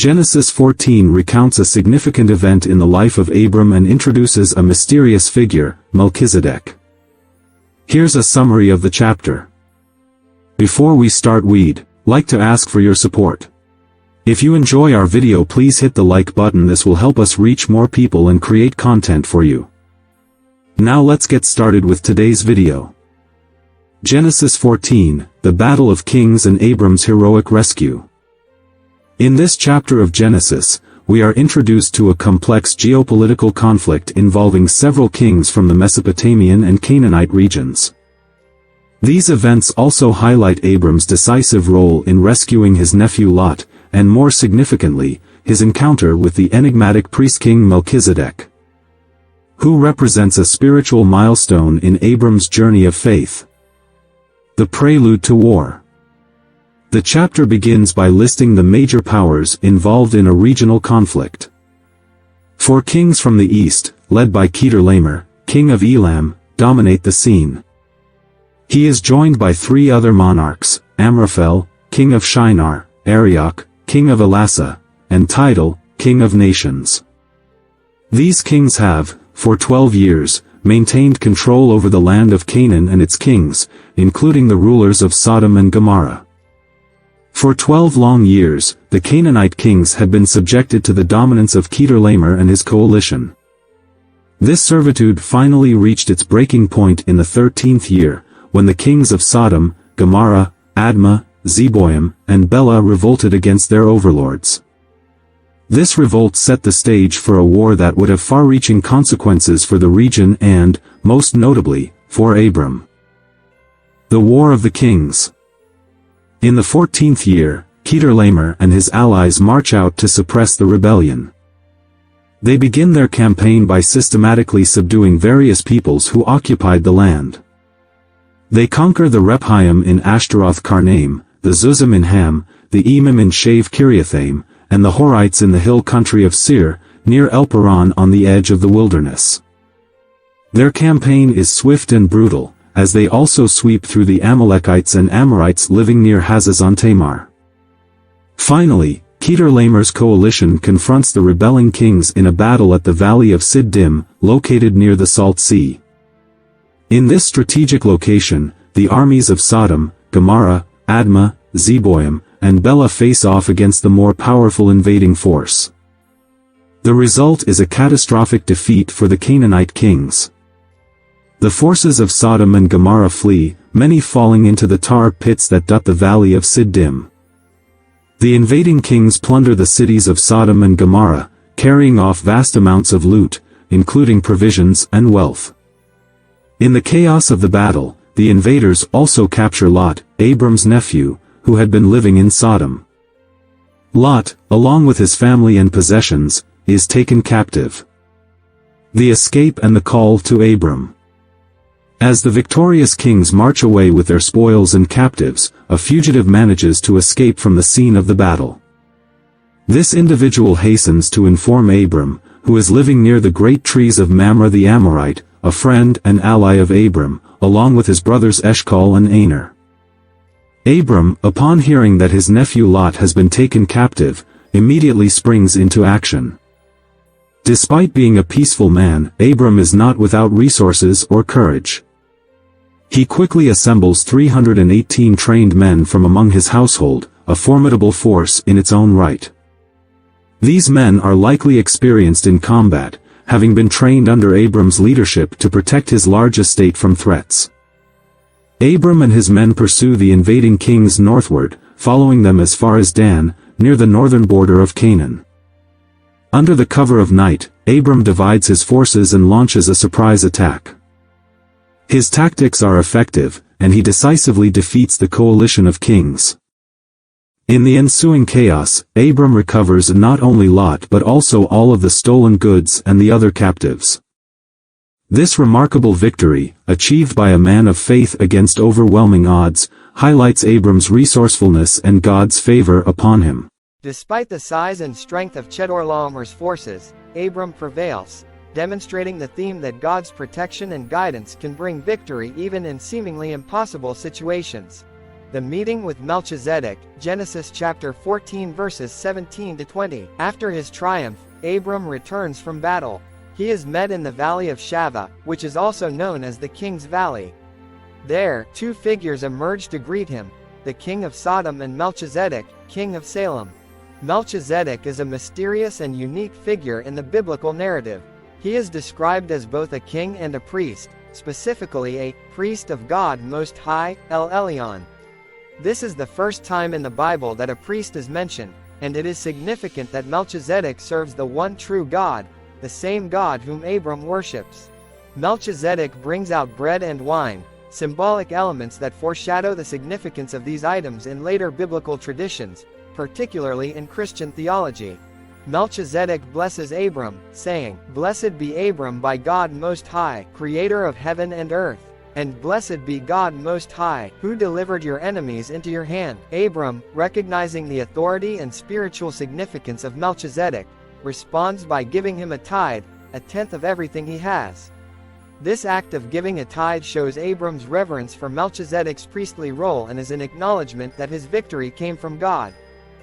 Genesis 14 recounts a significant event in the life of Abram and introduces a mysterious figure, Melchizedek. Here's a summary of the chapter. Before we start, we'd like to ask for your support. If you enjoy our video, please hit the like button. This will help us reach more people and create content for you. Now let's get started with today's video. Genesis 14, the Battle of Kings and Abram's heroic rescue. In this chapter of Genesis, we are introduced to a complex geopolitical conflict involving several kings from the Mesopotamian and Canaanite regions. These events also highlight Abram's decisive role in rescuing his nephew Lot, and more significantly, his encounter with the enigmatic priest-king Melchizedek, who represents a spiritual milestone in Abram's journey of faith. The prelude to war. The chapter begins by listing the major powers involved in a regional conflict. 4 kings from the east, led by Kedorlaomer, king of Elam, dominate the scene. He is joined by 3 other monarchs, Amraphel, king of Shinar, Arioch, king of Elasa, and Tidal, king of nations. These kings have, for 12 years, maintained control over the land of Canaan and its kings, including the rulers of Sodom and Gomorrah. For 12 long years, the Canaanite kings had been subjected to the dominance of Kedorlaomer and his coalition. This servitude finally reached its breaking point in the 13th year, when the kings of Sodom, Gomorrah, Admah, Zeboim, and Bela revolted against their overlords. This revolt set the stage for a war that would have far-reaching consequences for the region and, most notably, for Abram. The War of the Kings. In the 14th year, Kedorlaomer and his allies march out to suppress the rebellion. They begin their campaign by systematically subduing various peoples who occupied the land. They conquer the Rephaim in Ashtaroth Karnaim, the Zuzim in Ham, the Emim in Shave Kiriathaim, and the Horites in the hill country of Seir, near El Paran on the edge of the wilderness. Their campaign is swift and brutal, as they also sweep through the Amalekites and Amorites living near Hazazon Tamar. Finally, Kedorlaomer's coalition confronts the rebelling kings in a battle at the valley of Siddim, located near the Salt Sea. In this strategic location, the armies of Sodom, Gomorrah, Admah, Zeboim, and Bela face off against the more powerful invading force. The result is a catastrophic defeat for the Canaanite kings. The forces of Sodom and Gomorrah flee, many falling into the tar pits that dot the valley of Siddim. The invading kings plunder the cities of Sodom and Gomorrah, carrying off vast amounts of loot, including provisions and wealth. In the chaos of the battle, the invaders also capture Lot, Abram's nephew, who had been living in Sodom. Lot, along with his family and possessions, is taken captive. The escape and the call to Abram. As the victorious kings march away with their spoils and captives, a fugitive manages to escape from the scene of the battle. This individual hastens to inform Abram, who is living near the great trees of Mamre the Amorite, a friend and ally of Abram, along with his brothers Eshcol and Aner. Abram, upon hearing that his nephew Lot has been taken captive, immediately springs into action. Despite being a peaceful man, Abram is not without resources or courage. He quickly assembles 318 trained men from among his household, a formidable force in its own right. These men are likely experienced in combat, having been trained under Abram's leadership to protect his large estate from threats. Abram and his men pursue the invading kings northward, following them as far as Dan, near the northern border of Canaan. Under the cover of night, Abram divides his forces and launches a surprise attack. His tactics are effective, and he decisively defeats the coalition of kings. In the ensuing chaos, Abram recovers not only Lot but also all of the stolen goods and the other captives. This remarkable victory, achieved by a man of faith against overwhelming odds, highlights Abram's resourcefulness and God's favor upon him. Despite the size and strength of Kedorlaomer's forces, Abram prevails, demonstrating the theme that God's protection and guidance can bring victory even in seemingly impossible situations. The meeting with Melchizedek, Genesis chapter 14 verses 17 to 20. After his triumph, Abram returns from battle. He is met in the valley of Shaveh, which is also known as the King's Valley. There, two figures emerge to greet him, the king of Sodom and Melchizedek, king of Salem. Melchizedek is a mysterious and unique figure in the biblical narrative. He is described as both a king and a priest, specifically a priest of God Most High, El Elyon. This is the first time in the Bible that a priest is mentioned, and it is significant that Melchizedek serves the one true God, the same God whom Abram worships. Melchizedek brings out bread and wine, symbolic elements that foreshadow the significance of these items in later biblical traditions, particularly in Christian theology. Melchizedek blesses Abram, saying, "Blessed be Abram by God Most High, creator of heaven and earth. And blessed be God Most High, who delivered your enemies into your hand." Abram, recognizing the authority and spiritual significance of Melchizedek, responds by giving him a tithe, a tenth of everything he has. This act of giving a tithe shows Abram's reverence for Melchizedek's priestly role and is an acknowledgement that his victory came from God.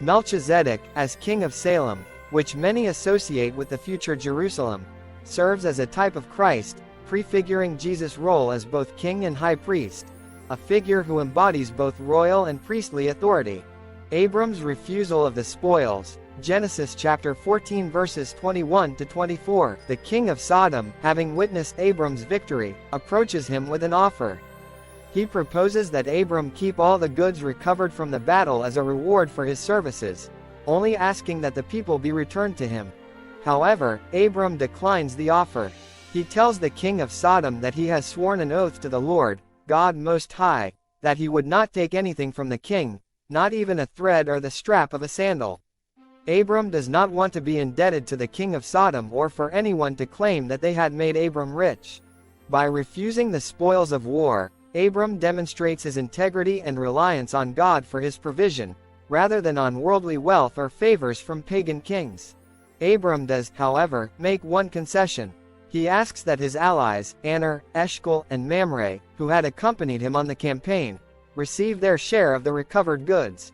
Melchizedek, as king of Salem, which many associate with the future Jerusalem, serves as a type of Christ, prefiguring Jesus' role as both king and high priest, a figure who embodies both royal and priestly authority. Abram's refusal of the spoils, Genesis chapter 14 verses 21 to 24. The king of Sodom, having witnessed Abram's victory, approaches him with an offer. He proposes that Abram keep all the goods recovered from the battle as a reward for his services, only asking that the people be returned to him. However, Abram declines the offer. He tells the king of Sodom that he has sworn an oath to the Lord, God Most High, that he would not take anything from the king, not even a thread or the strap of a sandal. Abram does not want to be indebted to the king of Sodom or for anyone to claim that they had made Abram rich. By refusing the spoils of war, Abram demonstrates his integrity and reliance on God for his provision, rather than on worldly wealth or favors from pagan kings. Abram does, however, make one concession. He asks that his allies, Aner, Eshcol, and Mamre, who had accompanied him on the campaign, receive their share of the recovered goods.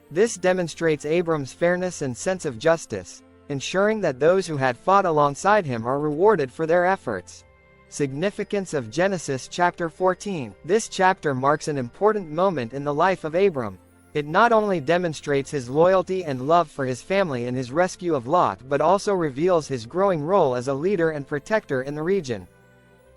This demonstrates Abram's fairness and sense of justice, ensuring that those who had fought alongside him are rewarded for their efforts. Significance of Genesis chapter 14. This chapter marks an important moment in the life of Abram. It not only demonstrates his loyalty and love for his family in his rescue of Lot but also reveals his growing role as a leader and protector in the region.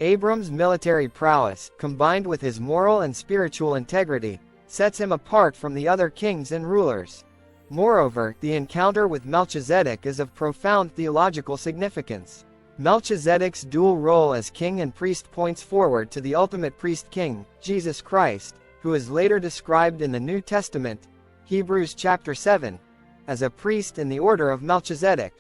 Abram's military prowess, combined with his moral and spiritual integrity, sets him apart from the other kings and rulers. Moreover, the encounter with Melchizedek is of profound theological significance. Melchizedek's dual role as king and priest points forward to the ultimate priest-king, Jesus Christ, who is later described in the New Testament, Hebrews chapter 7, as a priest in the order of Melchizedek.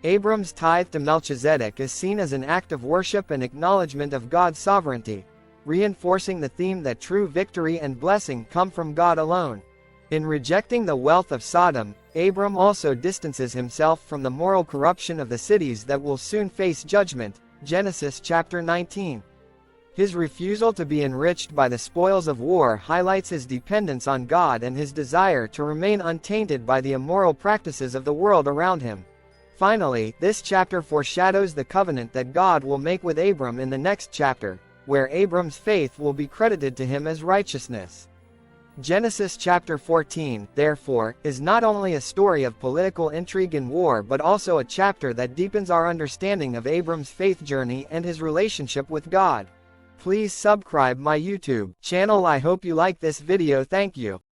Abram's tithe to Melchizedek is seen as an act of worship and acknowledgement of God's sovereignty, reinforcing the theme that true victory and blessing come from God alone. In rejecting the wealth of Sodom, Abram also distances himself from the moral corruption of the cities that will soon face judgment, Genesis chapter 19. His refusal to be enriched by the spoils of war highlights his dependence on God and his desire to remain untainted by the immoral practices of the world around him. Finally, this chapter foreshadows the covenant that God will make with Abram in the next chapter, where Abram's faith will be credited to him as righteousness. Genesis chapter 14, therefore, is not only a story of political intrigue and war but also a chapter that deepens our understanding of Abram's faith journey and his relationship with God. Please subscribe my YouTube channel. I hope you like this video. Thank you.